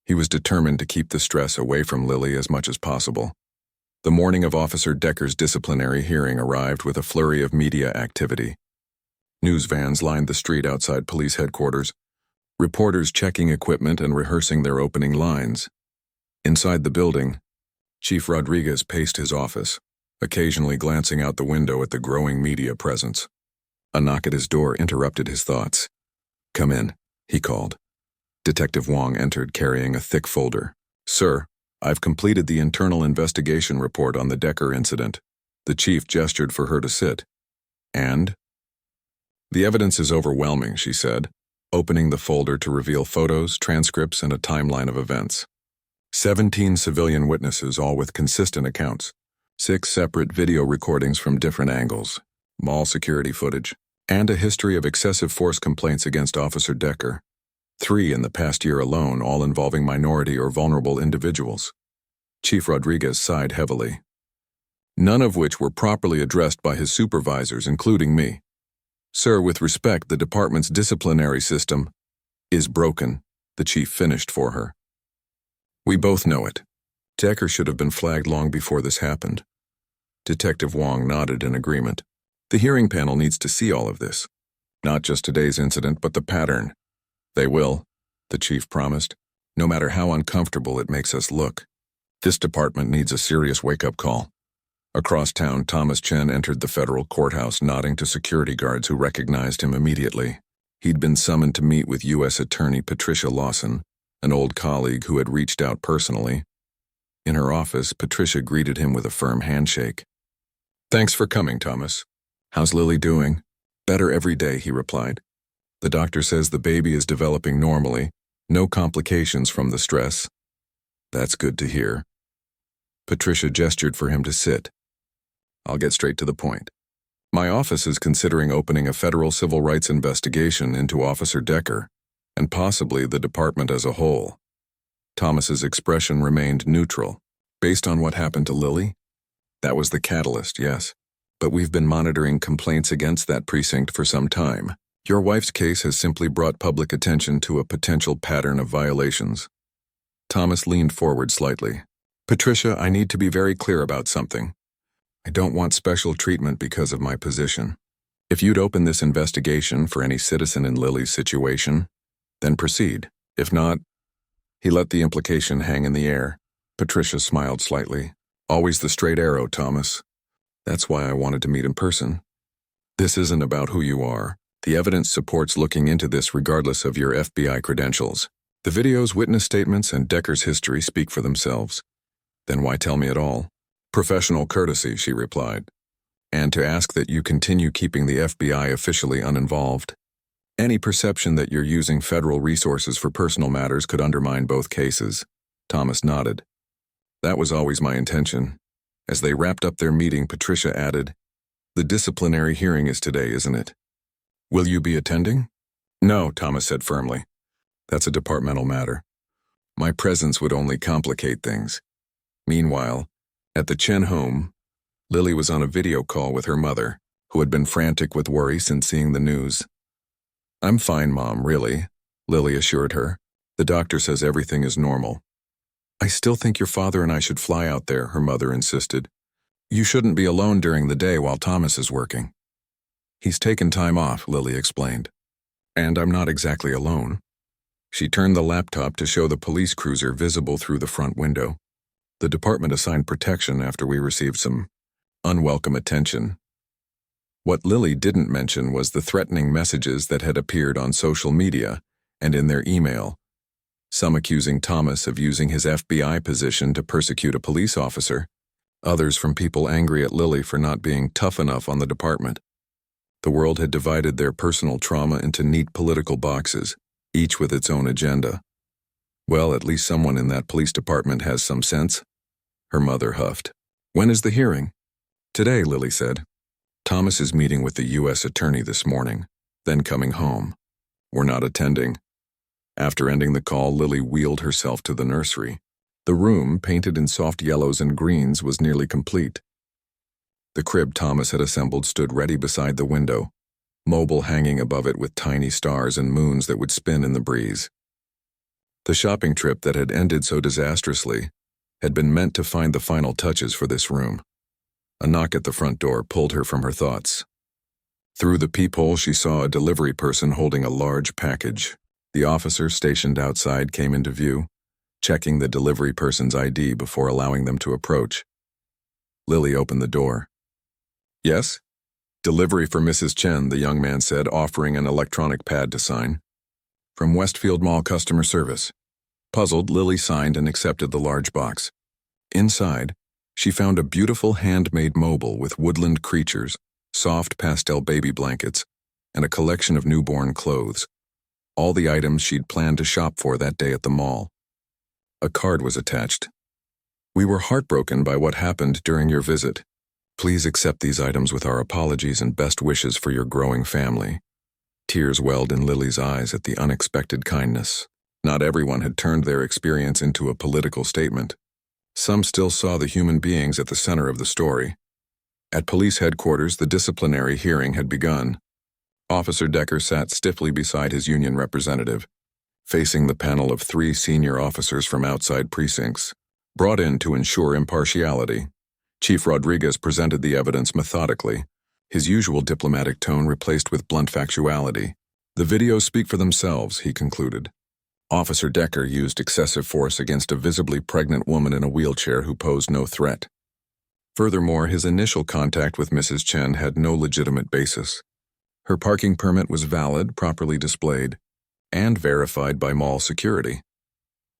He was determined to keep the stress away from Lily as much as possible. The morning of Officer Decker's disciplinary hearing arrived with a flurry of media activity. News vans lined the street outside police headquarters, reporters checking equipment and rehearsing their opening lines. Inside the building, Chief Rodriguez paced his office, occasionally glancing out the window at the growing media presence. A knock at his door interrupted his thoughts. "Come in," he called. Detective Wong entered carrying a thick folder. "Sir, I've completed the internal investigation report on the Decker incident." The chief gestured for her to sit. "And?" "The evidence is overwhelming," she said, opening the folder to reveal photos, transcripts, and a timeline of events. 17 civilian witnesses, all with consistent accounts. 6 separate video recordings from different angles, mall security footage, and a history of excessive force complaints against Officer Decker. 3 in the past year alone, all involving minority or vulnerable individuals. Chief Rodriguez sighed heavily. "None of which were properly addressed by his supervisors, including me. Sir, with respect, the department's disciplinary system is broken," the chief finished for her. "We both know it. Decker should have been flagged long before this happened." Detective Wong nodded in agreement. "The hearing panel needs to see all of this. Not just today's incident, but the pattern." "They will," the chief promised, "no matter how uncomfortable it makes us look. This department needs a serious wake-up call." Across town, Thomas Chen entered the federal courthouse, nodding to security guards who recognized him immediately. He'd been summoned to meet with U.S. Attorney Patricia Lawson, an old colleague who had reached out personally. In her office, Patricia greeted him with a firm handshake. "Thanks for coming, Thomas. How's Lily doing?" "Better every day," he replied. "The doctor says the baby is developing normally, no complications from the stress." "That's good to hear." Patricia gestured for him to sit. "I'll get straight to the point. My office is considering opening a federal civil rights investigation into Officer Decker, and possibly the department as a whole." Thomas's expression remained neutral. "Based on what happened to Lily?" "That was the catalyst, yes. But we've been monitoring complaints against that precinct for some time. Your wife's case has simply brought public attention to a potential pattern of violations." Thomas leaned forward slightly. "Patricia, I need to be very clear about something. I don't want special treatment because of my position. If you'd open this investigation for any citizen in Lily's situation, then proceed. If not..." He let the implication hang in the air. Patricia smiled slightly. "Always the straight arrow, Thomas. That's why I wanted to meet in person. This isn't about who you are. The evidence supports looking into this regardless of your FBI credentials. The videos, witness statements, and Decker's history speak for themselves. Then why tell me at all?" "Professional courtesy," she replied. "And to ask that you continue keeping the FBI officially uninvolved. Any perception that you're using federal resources for personal matters could undermine both cases." Thomas nodded. "That was always my intention." As they wrapped up their meeting, Patricia added, "The disciplinary hearing is today, isn't it? Will you be attending?" "No," Thomas said firmly. "That's a departmental matter. My presence would only complicate things." Meanwhile, at the Chen home, Lily was on a video call with her mother, who had been frantic with worry since seeing the news. "I'm fine, Mom, really," Lily assured her. "The doctor says everything is normal." "I still think your father and I should fly out there," her mother insisted. "You shouldn't be alone during the day while Thomas is working." He's taken time off, Lily explained. And I'm not exactly alone. She turned the laptop to show the police cruiser visible through the front window. The department assigned protection after we received some unwelcome attention. What Lily didn't mention was the threatening messages that had appeared on social media and in their email, some accusing Thomas of using his FBI position to persecute a police officer, others from people angry at Lily for not being tough enough on the department. The world had divided their personal trauma into neat political boxes, each with its own agenda. Well, at least someone in that police department has some sense. Her mother huffed. When is the hearing? Today, Lily said. Thomas is meeting with the U.S. attorney this morning, then coming home. We're not attending. After ending the call, Lily wheeled herself to the nursery. The room, painted in soft yellows and greens, was nearly complete. The crib Thomas had assembled stood ready beside the window, mobile hanging above it with tiny stars and moons that would spin in the breeze. The shopping trip that had ended so disastrously had been meant to find the final touches for this room. A knock at the front door pulled her from her thoughts. Through the peephole, she saw a delivery person holding a large package. The officer stationed outside came into view, checking the delivery person's ID before allowing them to approach. Lily opened the door. Yes? Delivery for Mrs. Chen, the young man said, offering an electronic pad to sign. From Westfield Mall customer service. Puzzled, Lily signed and accepted the large box. Inside, she found a beautiful handmade mobile with woodland creatures, soft pastel baby blankets, and a collection of newborn clothes. All the items she'd planned to shop for that day at the mall. A card was attached. We were heartbroken by what happened during your visit. Please accept these items with our apologies and best wishes for your growing family. Tears welled in Lily's eyes at the unexpected kindness. Not everyone had turned their experience into a political statement. Some still saw the human beings at the center of the story. At police headquarters, the disciplinary hearing had begun. Officer Decker sat stiffly beside his union representative, facing the panel of 3 senior officers from outside precincts, brought in to ensure impartiality. Chief Rodriguez presented the evidence methodically, his usual diplomatic tone replaced with blunt factuality. The videos speak for themselves, he concluded. Officer Decker used excessive force against a visibly pregnant woman in a wheelchair who posed no threat. Furthermore, his initial contact with Mrs. Chen had no legitimate basis. Her parking permit was valid, properly displayed, and verified by mall security.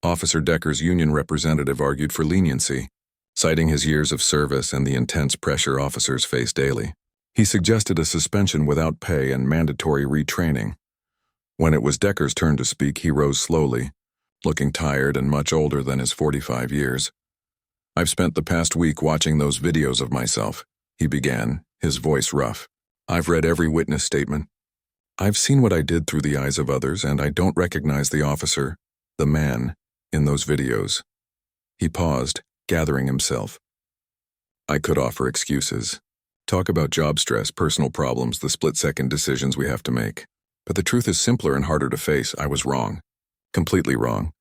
Officer Decker's union representative argued for leniency, citing his years of service and the intense pressure officers face daily. He suggested a suspension without pay and mandatory retraining. When it was Decker's turn to speak, he rose slowly, looking tired and much older than his 45 years. I've spent the past week watching those videos of myself, he began, his voice rough. I've read every witness statement. I've seen what I did through the eyes of others, and I don't recognize the officer, the man, in those videos. He paused, gathering himself. I could offer excuses. Talk about job stress, personal problems, the split-second decisions we have to make. But the truth is simpler and harder to face. I was wrong. Completely wrong.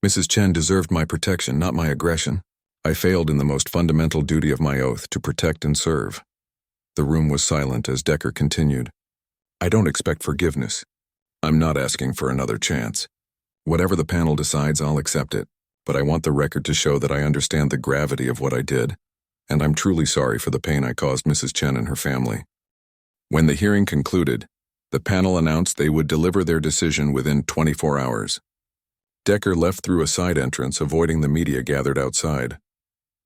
Mrs. Chen deserved my protection, not my aggression. I failed in the most fundamental duty of my oath, to protect and serve. The room was silent as Decker continued. I don't expect forgiveness. I'm not asking for another chance. Whatever the panel decides, I'll accept it. But I want the record to show that I understand the gravity of what I did, and I'm truly sorry for the pain I caused Mrs. Chen and her family. When the hearing concluded, the panel announced they would deliver their decision within 24 hours. Decker left through a side entrance, avoiding the media gathered outside.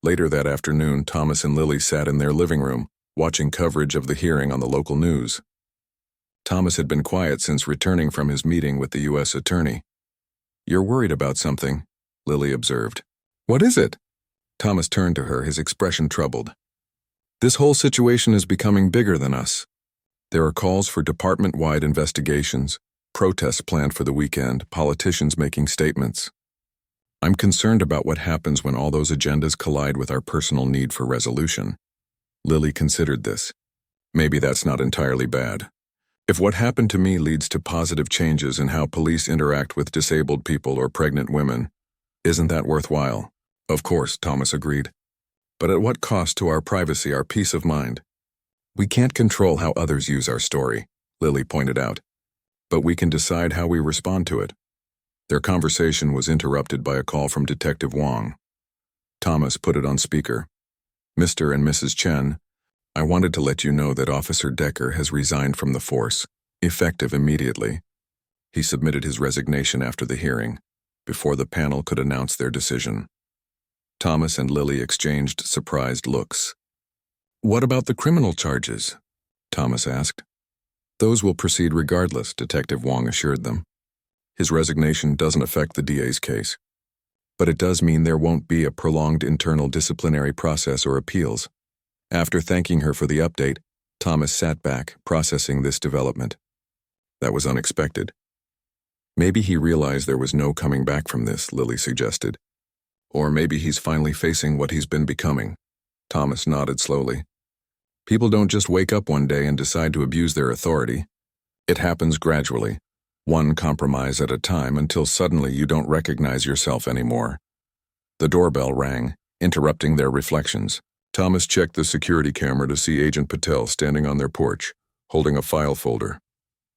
Later that afternoon, Thomas and Lily sat in their living room, watching coverage of the hearing on the local news. Thomas had been quiet since returning from his meeting with the U.S. attorney. You're worried about something, Lily observed. What is it? Thomas turned to her, his expression troubled. This whole situation is becoming bigger than us. There are calls for department-wide investigations, protests planned for the weekend, politicians making statements. I'm concerned about what happens when all those agendas collide with our personal need for resolution. Lily considered this. Maybe that's not entirely bad. If what happened to me leads to positive changes in how police interact with disabled people or pregnant women, isn't that worthwhile? Of course, Thomas agreed. But at what cost to our privacy, our peace of mind? We can't control how others use our story, Lily pointed out, but we can decide how we respond to it. Their conversation was interrupted by a call from Detective Wong. Thomas put it on speaker. Mr. and Mrs. Chen, I wanted to let you know that Officer Decker has resigned from the force, effective immediately. He submitted his resignation after the hearing, before the panel could announce their decision. Thomas and Lily exchanged surprised looks. What about the criminal charges? Thomas asked. Those will proceed regardless, Detective Wong assured them. His resignation doesn't affect the DA's case, but it does mean there won't be a prolonged internal disciplinary process or appeals. After thanking her for the update, Thomas sat back, processing this development. That was unexpected. Maybe he realized there was no coming back from this, Lily suggested. Or maybe he's finally facing what he's been becoming. Thomas nodded slowly. People don't just wake up one day and decide to abuse their authority. It happens gradually, one compromise at a time, until suddenly you don't recognize yourself anymore. The doorbell rang, interrupting their reflections. Thomas checked the security camera to see Agent Patel standing on their porch, holding a file folder.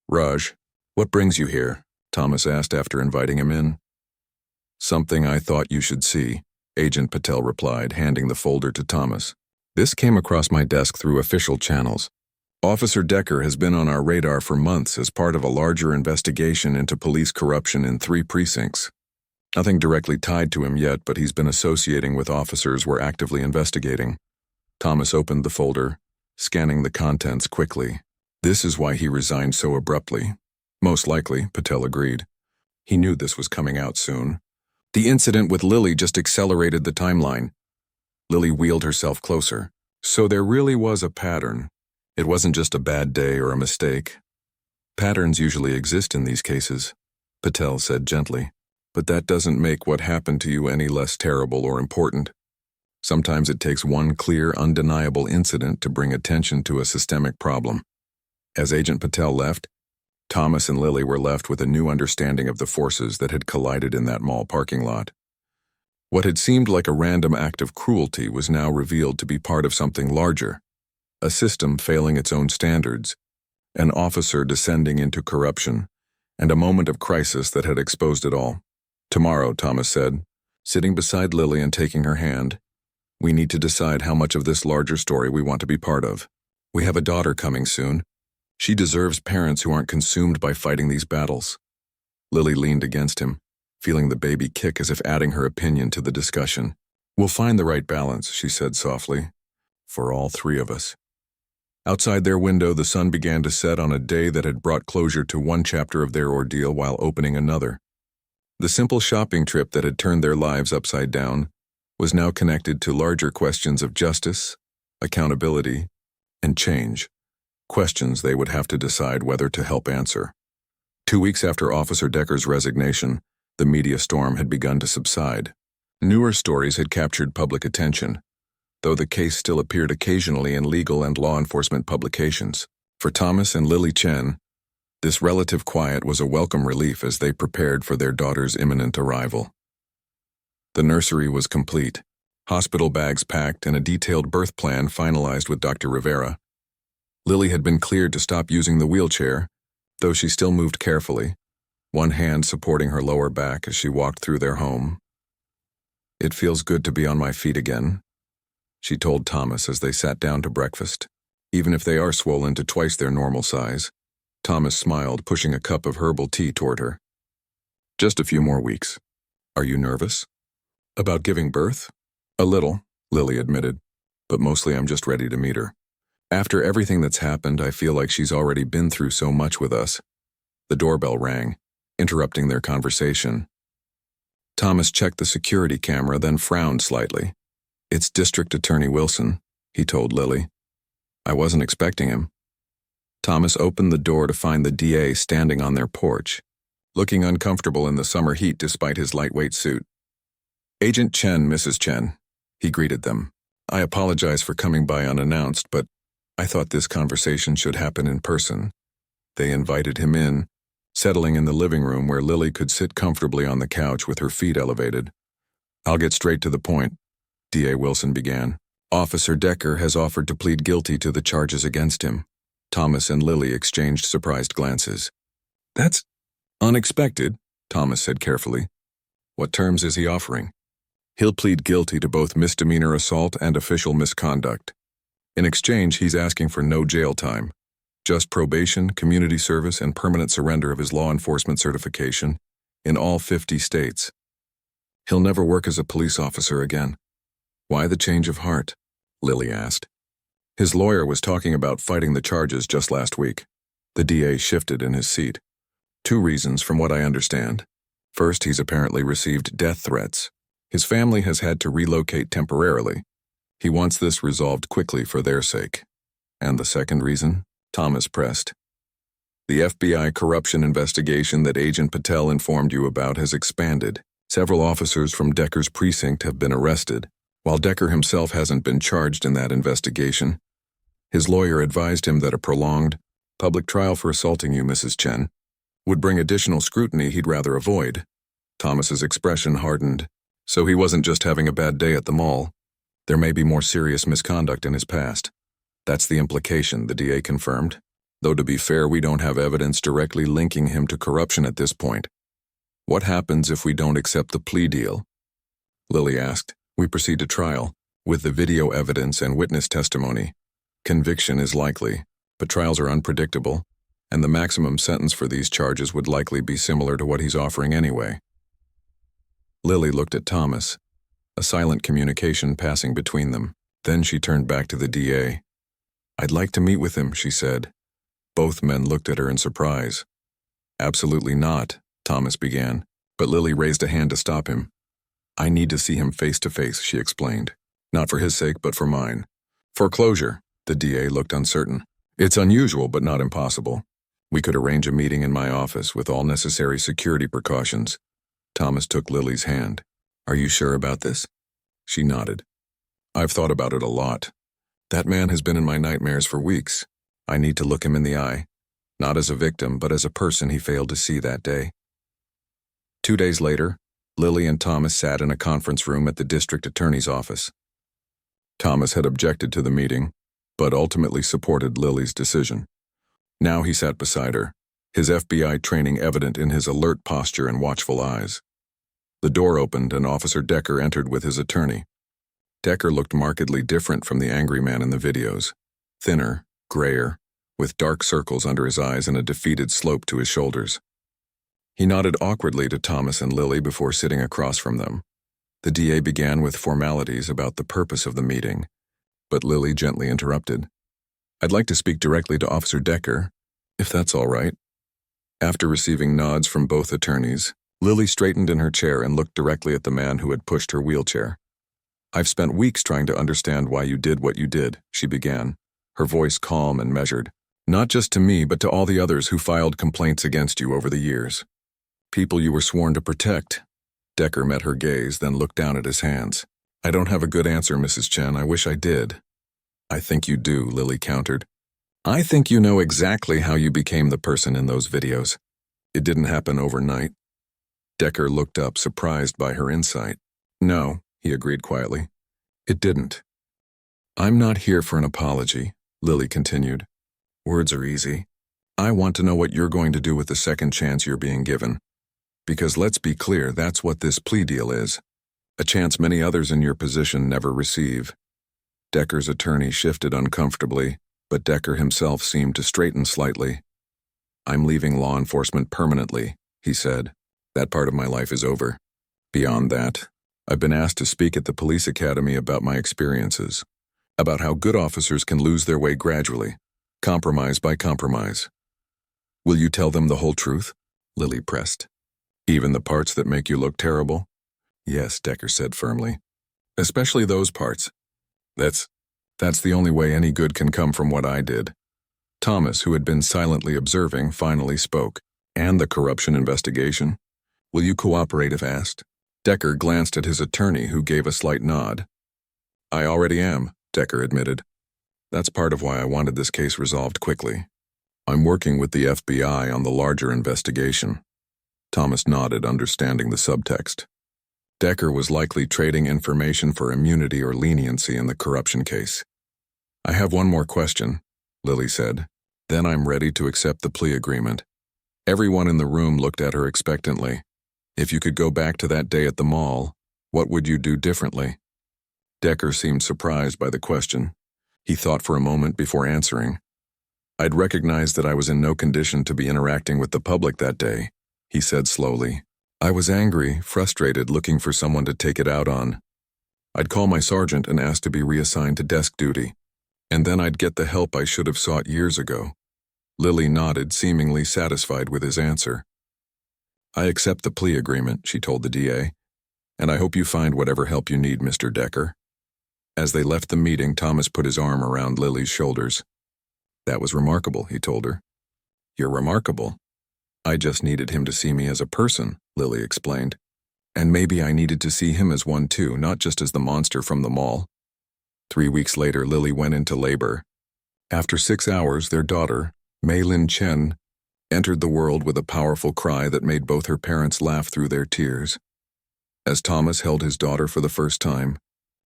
Raj, what brings you here? Thomas asked after inviting him in. Something I thought you should see, Agent Patel replied, handing the folder to Thomas. This came across my desk through official channels. Officer Decker has been on our radar for months as part of a larger investigation into police corruption in 3 precincts. Nothing directly tied to him yet, but he's been associating with officers we're actively investigating. Thomas opened the folder, scanning the contents quickly. This is why he resigned so abruptly. Most likely, Patel agreed. He knew this was coming out soon. The incident with Lily just accelerated the timeline. Lily wheeled herself closer. So there really was a pattern. It wasn't just a bad day or a mistake. Patterns usually exist in these cases, Patel said gently. But that doesn't make what happened to you any less terrible or important. Sometimes it takes one clear, undeniable incident to bring attention to a systemic problem. As Agent Patel left, Thomas and Lily were left with a new understanding of the forces that had collided in that mall parking lot. What had seemed like a random act of cruelty was now revealed to be part of something larger, a system failing its own standards, an officer descending into corruption, and a moment of crisis that had exposed it all. Tomorrow, Thomas said, sitting beside Lily and taking her hand, we need to decide how much of this larger story we want to be part of. We have a daughter coming soon. She deserves parents who aren't consumed by fighting these battles. Lily leaned against him, feeling the baby kick as if adding her opinion to the discussion. We'll find the right balance, she said softly, for all 3 of us. Outside their window, the sun began to set on a day that had brought closure to one chapter of their ordeal while opening another. The simple shopping trip that had turned their lives upside down was now connected to larger questions of justice, accountability, and change. Questions they would have to decide whether to help answer. 2 weeks after Officer Decker's resignation, the media storm had begun to subside. Newer stories had captured public attention, though the case still appeared occasionally in legal and law enforcement publications. For Thomas and Lily Chen, this relative quiet was a welcome relief as they prepared for their daughter's imminent arrival. The nursery was complete, hospital bags packed, and a detailed birth plan finalized with Dr. Rivera. Lily had been cleared to stop using the wheelchair, though she still moved carefully, one hand supporting her lower back as she walked through their home. It feels good to be on my feet again, she told Thomas as they sat down to breakfast. Even if they are swollen to twice their normal size, Thomas smiled, pushing a cup of herbal tea toward her. Just a few more weeks. Are you nervous? About giving birth? A little, Lily admitted, but mostly I'm just ready to meet her. After everything that's happened, I feel like she's already been through so much with us. The doorbell rang, interrupting their conversation. Thomas checked the security camera, then frowned slightly. It's District Attorney Wilson, he told Lily. I wasn't expecting him. Thomas opened the door to find the DA standing on their porch, looking uncomfortable in the summer heat despite his lightweight suit. Agent Chen, Mrs. Chen, he greeted them. I apologize for coming by unannounced, but I thought this conversation should happen in person. They invited him in, settling in the living room where Lily could sit comfortably on the couch with her feet elevated. I'll get straight to the point, DA Wilson began. Officer Decker has offered to plead guilty to the charges against him. Thomas and Lily exchanged surprised glances. That's unexpected, Thomas said carefully. What terms is he offering? He'll plead guilty to both misdemeanor assault and official misconduct. In exchange, he's asking for no jail time, just probation, community service, and permanent surrender of his law enforcement certification in all 50 states. He'll never work as a police officer again. Why the change of heart? Lily asked. His lawyer was talking about fighting the charges just last week. The DA shifted in his seat. 2 reasons from what I understand. First, he's apparently received death threats. His family has had to relocate temporarily. He wants this resolved quickly for their sake. And the second reason? Thomas pressed. The FBI corruption investigation that Agent Patel informed you about has expanded. Several officers from Decker's precinct have been arrested, while Decker himself hasn't been charged in that investigation. His lawyer advised him that a prolonged public trial for assaulting you, Mrs. Chen, would bring additional scrutiny he'd rather avoid. Thomas's expression hardened. So he wasn't just having a bad day at the mall. There may be more serious misconduct in his past. That's the implication, the DA confirmed. Though to be fair, we don't have evidence directly linking him to corruption at this point. What happens if we don't accept the plea deal? Lily asked. We proceed to trial, with the video evidence and witness testimony. Conviction is likely, but trials are unpredictable, and the maximum sentence for these charges would likely be similar to what he's offering anyway. Lily looked at Thomas, a silent communication passing between them. Then she turned back to the DA. I'd like to meet with him, she said. Both men looked at her in surprise. Absolutely not, Thomas began, but Lily raised a hand to stop him. I need to see him face to face, she explained. Not for his sake, but for mine. Foreclosure, the DA looked uncertain. It's unusual, but not impossible. We could arrange a meeting in my office with all necessary security precautions. Thomas took Lily's hand. Are you sure about this? She nodded. I've thought about it a lot. That man has been in my nightmares for weeks. I need to look him in the eye. Not as a victim, but as a person he failed to see that day. 2 days later, Lily and Thomas sat in a conference room at the district attorney's office. Thomas had objected to the meeting, but ultimately supported Lily's decision. Now he sat beside her, his FBI training evident in his alert posture and watchful eyes. The door opened and Officer Decker entered with his attorney. Decker looked markedly different from the angry man in the videos. Thinner, grayer, with dark circles under his eyes and a defeated slope to his shoulders. He nodded awkwardly to Thomas and Lily before sitting across from them. The DA began with formalities about the purpose of the meeting, but Lily gently interrupted. I'd like to speak directly to Officer Decker, if that's all right. After receiving nods from both attorneys, Lily straightened in her chair and looked directly at the man who had pushed her wheelchair. I've spent weeks trying to understand why you did what you did, she began, her voice calm and measured. Not just to me, but to all the others who filed complaints against you over the years. People you were sworn to protect. Decker met her gaze, then looked down at his hands. I don't have a good answer, Mrs. Chen. I wish I did. I think you do, Lily countered. I think you know exactly how you became the person in those videos. It didn't happen overnight. Decker looked up, surprised by her insight. No, he agreed quietly. It didn't. I'm not here for an apology, Lily continued. Words are easy. I want to know what you're going to do with the second chance you're being given. Because let's be clear, that's what this plea deal is. A chance many others in your position never receive. Decker's attorney shifted uncomfortably, but Decker himself seemed to straighten slightly. I'm leaving law enforcement permanently, he said. That part of my life is over. Beyond that, I've been asked to speak at the police academy about my experiences, about how good officers can lose their way gradually, compromise by compromise. Will you tell them the whole truth? Lily pressed. Even the parts that make you look terrible? Yes, Decker said firmly. Especially those parts. That's the only way any good can come from what I did. Thomas, who had been silently observing, finally spoke. And the corruption investigation? Will you cooperate if asked? Decker glanced at his attorney, who gave a slight nod. I already am, Decker admitted. That's part of why I wanted this case resolved quickly. I'm working with the FBI on the larger investigation. Thomas nodded, understanding the subtext. Decker was likely trading information for immunity or leniency in the corruption case. "I have one more question," Lily said. "Then I'm ready to accept the plea agreement." Everyone in the room looked at her expectantly. "If you could go back to that day at the mall, what would you do differently?" Decker seemed surprised by the question. He thought for a moment before answering. "I'd recognized that I was in no condition to be interacting with the public that day," he said slowly. "I was angry, frustrated, looking for someone to take it out on. I'd call my sergeant and ask to be reassigned to desk duty, and then I'd get the help I should have sought years ago." Lily nodded, seemingly satisfied with his answer. "I accept the plea agreement," she told the DA, "and I hope you find whatever help you need, Mr. Decker." As they left the meeting, Thomas put his arm around Lily's shoulders. "That was remarkable," he told her. "You're remarkable." "I just needed him to see me as a person," Lily explained. "And maybe I needed to see him as one too, not just as the monster from the mall." 3 weeks later, Lily went into labor. After 6 hours, their daughter, Mei-Lin Chen, entered the world with a powerful cry that made both her parents laugh through their tears. As Thomas held his daughter for the first time,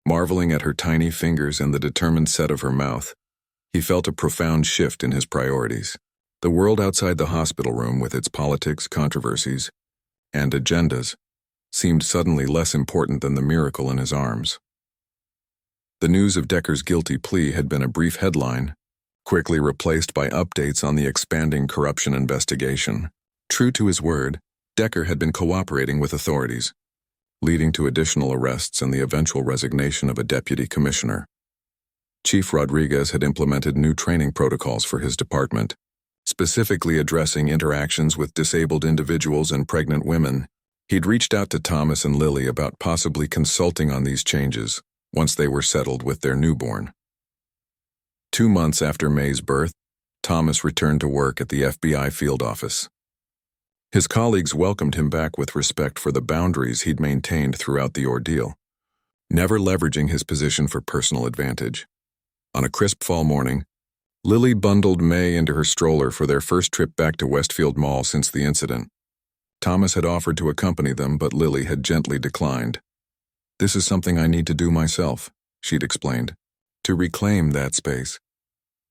marveling at her tiny fingers and the determined set of her mouth, he felt a profound shift in his priorities. The world outside the hospital room, with its politics, controversies, and agendas, seemed suddenly less important than the miracle in his arms. The news of Decker's guilty plea had been a brief headline, quickly replaced by updates on the expanding corruption investigation. True to his word, Decker had been cooperating with authorities, leading to additional arrests and the eventual resignation of a deputy commissioner. Chief Rodriguez had implemented new training protocols for his department, specifically addressing interactions with disabled individuals and pregnant women. He'd reached out to Thomas and Lily about possibly consulting on these changes once they were settled with their newborn. 2 months after May's birth, Thomas returned to work at the FBI field office. His colleagues welcomed him back with respect for the boundaries he'd maintained throughout the ordeal, never leveraging his position for personal advantage. On a crisp fall morning, Lily bundled May into her stroller for their first trip back to Westfield Mall since the incident. Thomas had offered to accompany them, but Lily had gently declined. "This is something I need to do myself," she'd explained, "to reclaim that space."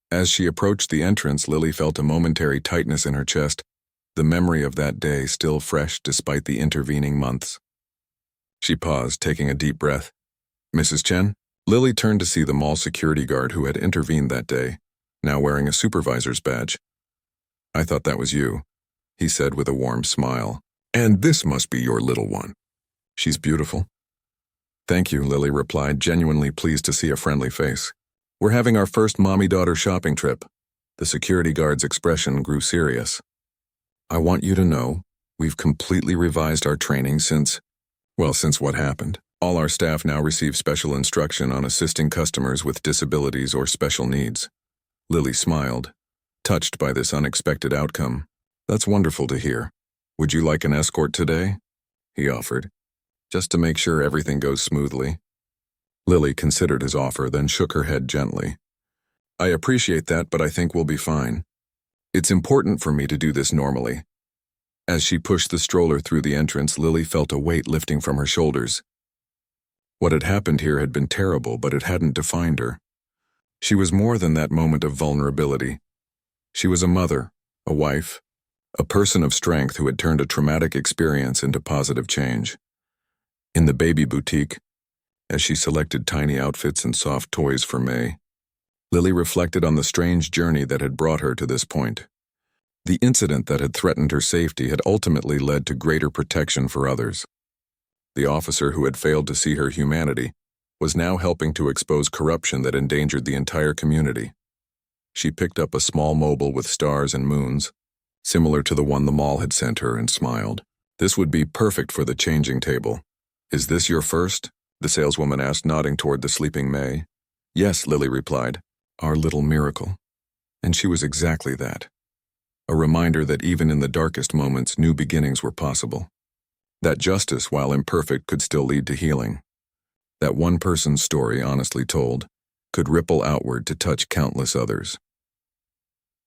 As she approached the entrance, Lily felt a momentary tightness in her chest, the memory of that day still fresh despite the intervening months. She paused, taking a deep breath. "Mrs. Chen?" Lily turned to see the mall security guard who had intervened that day, now wearing a supervisor's badge. "I thought that was you," he said with a warm smile. "And this must be your little one." "She's beautiful." "Thank you," Lily replied, genuinely pleased to see a friendly face. "We're having our first mommy-daughter shopping trip." The security guard's expression grew serious. "I want you to know, we've completely revised our training since what happened. All our staff now receive special instruction on assisting customers with disabilities or special needs." Lily smiled, touched by this unexpected outcome. "That's wonderful to hear. Would you like an escort today?" he offered, "just to make sure everything goes smoothly." Lily considered his offer, then shook her head gently. "I appreciate that, but I think we'll be fine. It's important for me to do this normally." As she pushed the stroller through the entrance, Lily felt a weight lifting from her shoulders. What had happened here had been terrible, but it hadn't defined her. She was more than that moment of vulnerability. She was a mother, a wife, a person of strength who had turned a traumatic experience into positive change. In the baby boutique, as she selected tiny outfits and soft toys for May, Lily reflected on the strange journey that had brought her to this point. The incident that had threatened her safety had ultimately led to greater protection for others. The officer who had failed to see her humanity was now helping to expose corruption that endangered the entire community. She picked up a small mobile with stars and moons, similar to the one the mall had sent her, and smiled. "This would be perfect for the changing table." "Is this your first?" the saleswoman asked, nodding toward the sleeping May. "Yes," Lily replied, "our little miracle." And she was exactly that. A reminder that even in the darkest moments, new beginnings were possible. That justice, while imperfect, could still lead to healing. That one person's story, honestly told, could ripple outward to touch countless others.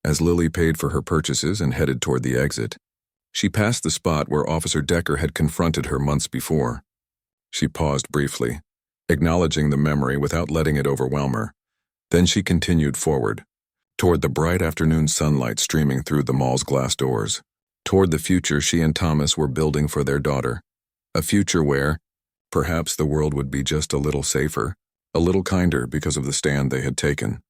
As Lily paid for her purchases and headed toward the exit, she passed the spot where Officer Decker had confronted her months before. She paused briefly, acknowledging the memory without letting it overwhelm her. Then she continued forward, toward the bright afternoon sunlight streaming through the mall's glass doors, toward the future she and Thomas were building for their daughter. A future where, perhaps the world would be just a little safer, a little kinder because of the stand they had taken.